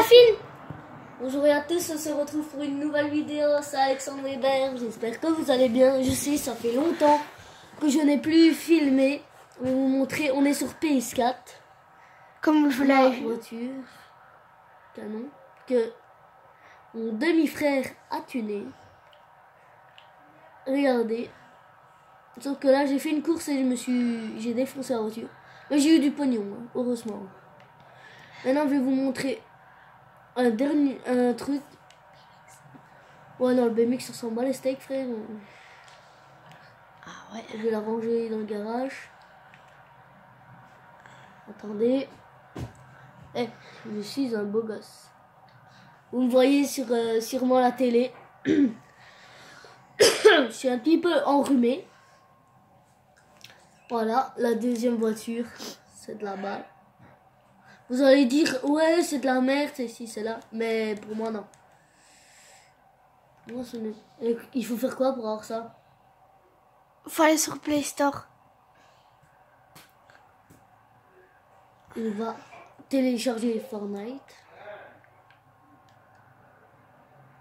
ça filme. Bonjour à tous, on se retrouve pour une nouvelle vidéo, c'est Alexandre Weber, j'espère que vous allez bien. Je sais, ça fait longtemps que je n'ai plus filmé. Je vais vous montrer, on est sur PS4. Comme je La l'ai vu. voiture canon que mon demi-frère a tuné. Regardez. Sauf que là j'ai fait une course et j'ai défoncé la voiture. Mais j'ai eu du pognon, hein, heureusement. Maintenant je vais vous montrer un truc. Ouais non, le BMX ça s'en bat les steaks, frère. Ah ouais. Je vais la ranger dans le garage. Attendez. Je suis un beau gosse. Vous me voyez sur sûrement la télé. Je suis un petit peu enrhumé. Voilà, la deuxième voiture, c'est de la balle. Vous allez dire, ouais, c'est de la merde, c'est ci, c'est là. Mais pour moi, non. Moi, il faut faire quoi pour avoir ça? Faut aller sur Play Store. On va télécharger Fortnite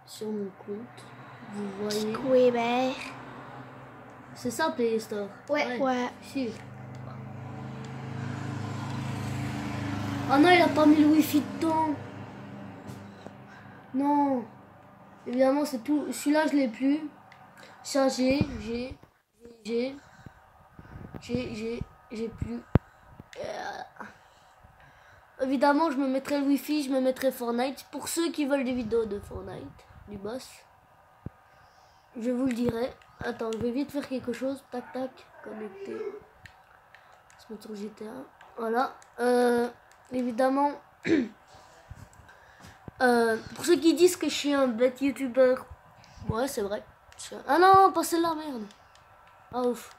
sur mon compte. Vous voyez. Weber. C'est ça, Play Store. Ouais. Si. Ah non, il a pas mis le Wi-Fi dedans. Non. Évidemment, c'est tout. Celui-là, je l'ai plus. Ça, j'ai plus. Évidemment, je me mettrai le Wi-Fi, je me mettrai Fortnite. Pour ceux qui veulent des vidéos de Fortnite, du boss, je vous le dirai. Attends, je vais vite faire quelque chose. Tac, tac, connecté. Se mettre sur GTA. Voilà. Évidemment, pour ceux qui disent que je suis un bête youtubeur, ouais, c'est vrai. Ah non, pas celle-là, merde. Ah ouf.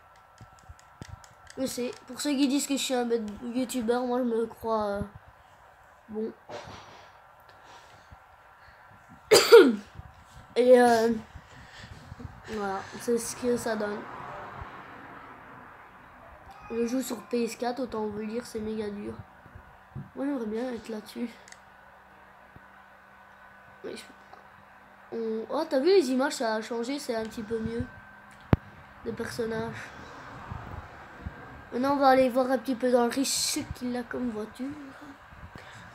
Je sais. Pour ceux qui disent que je suis un bête youtubeur, moi je me crois bon. Et voilà, c'est ce que ça donne. Je joue sur PS4, autant vous le dire, c'est méga dur. Moi j'aimerais bien être là-dessus. Mais je peux pas. Oh, t'as vu les images, ça a changé, c'est un petit peu mieux. Des personnages. Maintenant on va aller voir un petit peu dans le riche ce qu'il a comme voiture.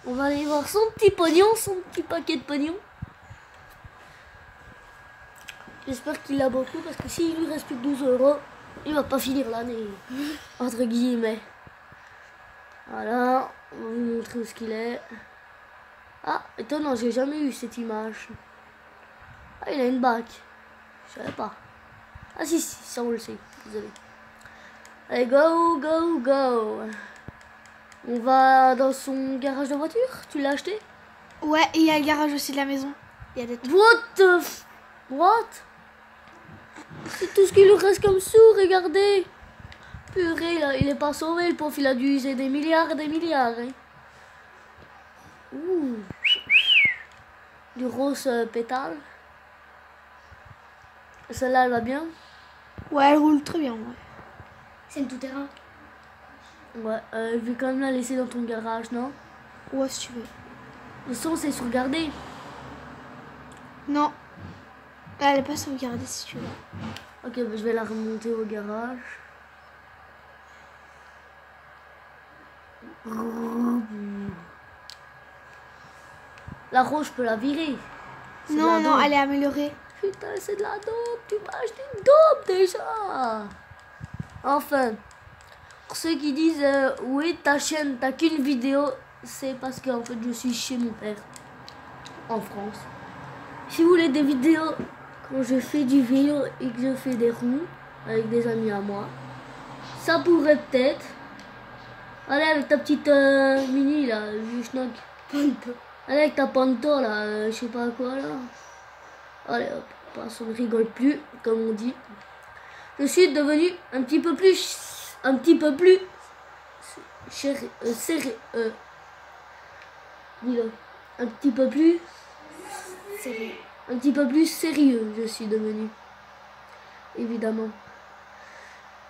On va aller voir son petit pognon, son petit paquet de pognon. J'espère qu'il a beaucoup parce que s'il lui reste plus que 12 €, il va pas finir l'année. Entre guillemets. Voilà, on va vous montrer où ce qu'il est. Ah, étonnant, j'ai jamais eu cette image. Ah, il a une bague. Je savais pas. Ah si, ça on le sait. Désolé. Allez, go, go, go. On va dans son garage de voiture. Tu l'as acheté? Ouais, et il y a le garage aussi de la maison. Il y a des trucs. What? C'est tout ce qui lui reste comme sous, regardez. Purée, là, il est pas sauvé, le pauvre, il a dû user des milliards et des milliards. Hein. Ouh. Du rose pétale. Celle-là, elle va bien? Ouais, elle roule très bien, ouais. C'est une tout-terrain. Ouais, je vais quand même la laisser dans ton garage, non? Ouais, si tu veux. Le son, c'est sauvegardé. Non. Elle est pas sauvegardée si tu veux. Ok, bah, je vais la remonter au garage. La rose, je peux la virer. Non, non, elle est améliorée. Putain, c'est de la dope. Tu m'as acheté une dope déjà. Enfin, pour ceux qui disent oui, ta chaîne, t'as qu'une vidéo, c'est parce qu'en fait, je suis chez mon père en France. Si vous voulez des vidéos quand je fais du vélo et que je fais des roues avec des amis à moi, ça pourrait peut-être. Allez, avec ta petite mini là, du schnock. Allez, avec ta panto là, je sais pas quoi là. Allez hop, passe, on ne rigole plus, comme on dit. Je suis devenu un petit peu plus serré. Dis-le. Un petit peu plus sérieux. Un petit peu plus sérieux, je suis devenu. Évidemment.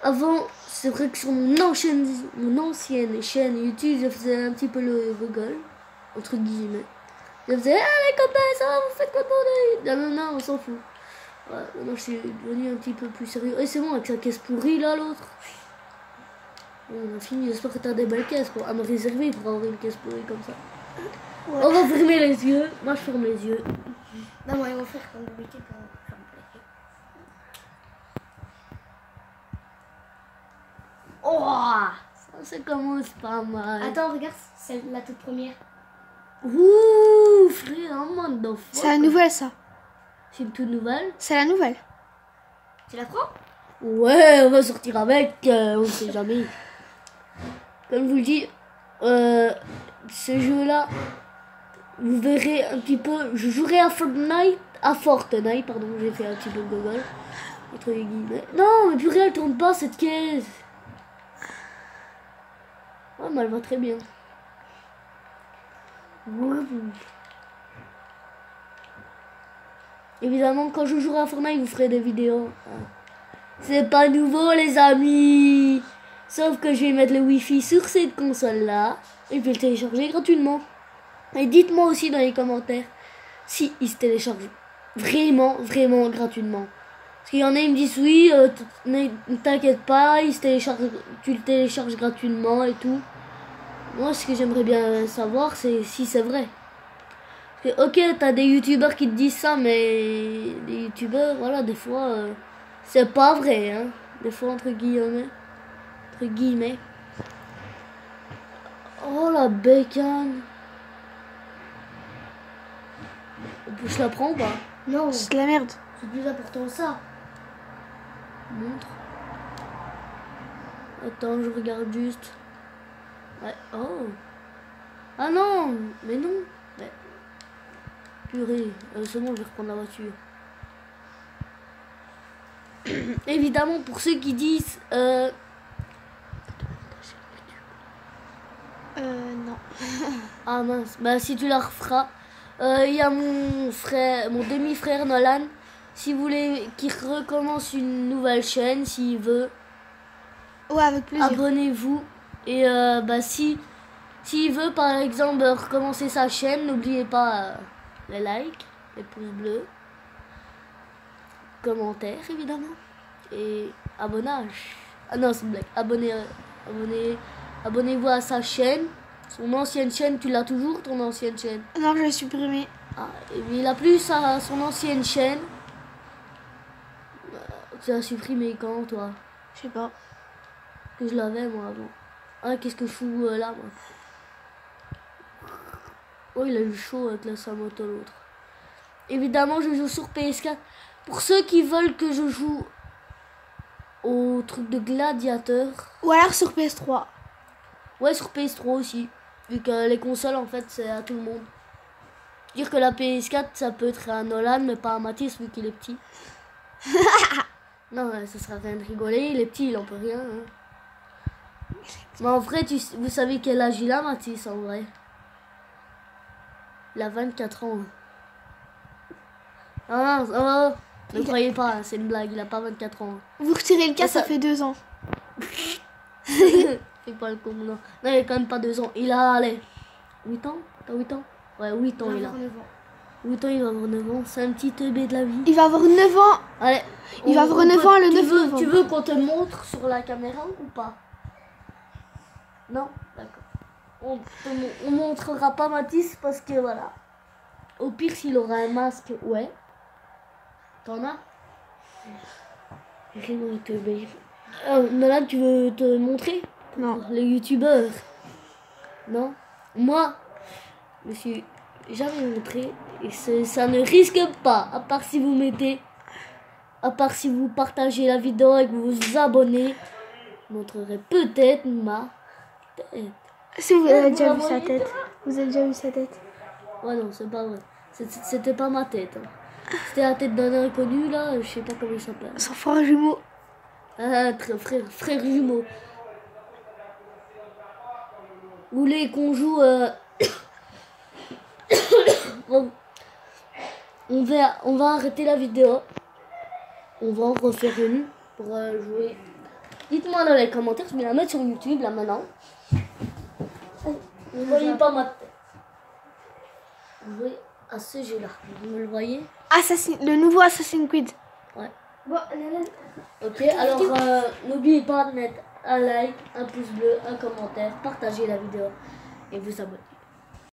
Avant, c'est vrai que sur mon ancienne chaîne YouTube, je faisais un petit peu le Google, entre guillemets. Je faisais, les copains, ça va, vous faites quoi de non, non, non, on s'en fout. Ouais, maintenant je suis devenu un petit peu plus sérieux. Et c'est bon, avec sa caisse pourrie là, l'autre. Bon, on a fini, j'espère que t'as des belles caisses à me réserver pour avoir une caisse pourrie comme ça. Ouais. On va fermer les yeux. Moi je ferme les yeux. Non, moi ils vont faire comme d'habitude. Oh, ça commence pas mal. Attends, regarde, c'est la toute première. Ouh, frère, un monde d'enfants. C'est la nouvelle, ça. C'est une toute nouvelle. C'est la nouvelle. Tu la prends? Ouais, on va sortir avec, on ne sait jamais. Comme je vous le dis, ce jeu-là, vous verrez un petit peu. Je jouerai à Fortnite, pardon, j'ai fait un petit peu de Google. Entre les guillemets. Non, mais purée, elle tourne pas cette caisse. Ouais, mais elle va très bien. Évidemment, quand je jouerai à Fortnite, vous ferez des vidéos. C'est pas nouveau, les amis. Sauf que je vais mettre le Wi-Fi sur cette console-là. Et je vais le télécharger gratuitement. Et dites-moi aussi dans les commentaires si il se télécharge vraiment, vraiment gratuitement. Parce qu'il y en a, ils me disent oui, ne t'inquiète pas, tu le télécharges gratuitement et tout. Moi, ce que j'aimerais bien savoir, c'est si c'est vrai. Parce que, ok, t'as des youtubeurs qui te disent ça, mais les youtubeurs, voilà, des fois, c'est pas vrai, hein. Des fois, entre guillemets. Oh, la bécane. Je la prends ou pas? Non, c'est de la merde. C'est plus important ça. Montre. Attends, je regarde juste. Ouais. Oh. Ah non, mais non. Ouais. Purée, c'est bon, je vais reprendre la voiture. Évidemment, pour ceux qui disent... Non. Ah mince, bah si tu la referas. Il y a mon frère, mon demi-frère Nolan, si vous voulez qu'il recommence une nouvelle chaîne, s'il veut. Ouais, avec plaisir. Abonnez-vous. Et bah s'il veut par exemple recommencer sa chaîne, n'oubliez pas les likes, les pouces bleus, commentaires évidemment. Et abonnage. Ah non, c'est une blague. Abonnez-vous à sa chaîne. Son ancienne chaîne, tu l'as toujours, ton ancienne chaîne? Non, je l'ai supprimé. Ah, et il a plus son ancienne chaîne. Tu l'as supprimé quand, toi? Je sais pas. Que je l'avais, moi, avant. Ah, qu'est-ce que je fous là, moi? Oh, il a eu chaud avec sa moto, l'autre. Évidemment, je joue sur PS4. Pour ceux qui veulent que je joue au truc de gladiateur. Ou alors sur PS3. Ouais, sur PS3 aussi. Vu que les consoles, en fait, c'est à tout le monde. Dire que la PS4, ça peut être à Nolan, mais pas à Mathis, vu qu'il est petit. Non, ça sera rien de rigoler. Il est petit, il en peut rien. Hein. Mais en vrai, vous savez quel âge il a, Mathis, en vrai? Il a 24 ans. Ah non, ne croyez pas, c'est une blague, il a pas 24 ans. Vous retirez le cas, ça fait 2 ans. Fais pas le con, non. Non, il a quand même pas 2 ans. Il a, allez, 8 ans? T'as 8 ans? Ouais, 8 ans il a. 8 ans, il va avoir 9 ans. C'est un petit teubé de la vie. Il va avoir 9 ans. Allez. Il va avoir 9 ans le 9 novembre. Tu veux qu'on te montre sur la caméra ou pas? Non? D'accord. On montrera pas Mathis parce que voilà. Au pire, s'il aura un masque, ouais. T'en as? Vraiment teubé. Nolan, tu veux te montrer? Non. Les youtubeurs. Non? Moi, je me suis jamais montré. Et ça ne risque pas. À part si vous partagez la vidéo et que vous vous abonnez. Je montrerai peut-être ma tête. Si vous avez déjà vu sa tête. Vous avez déjà vu sa tête? Ouais, non, c'est pas vrai. C'était pas ma tête. Hein. C'était la tête d'un inconnu là. Je sais pas comment il s'appelle. Son frère jumeau. Ah, frère jumeau. Vous voulez qu'on joue bon. On va arrêter la vidéo. On va en refaire une pour jouer. Dites-moi dans les commentaires, je vais la mettre sur YouTube là maintenant. Vous voyez pas ma tête. pour jouer à ce jeu-là. Vous me le voyez? Le nouveau Assassin's Creed. Ouais. Bon, Ok, alors n'oubliez pas de mettre un like, un pouce bleu, un commentaire, partager la vidéo et vous abonner.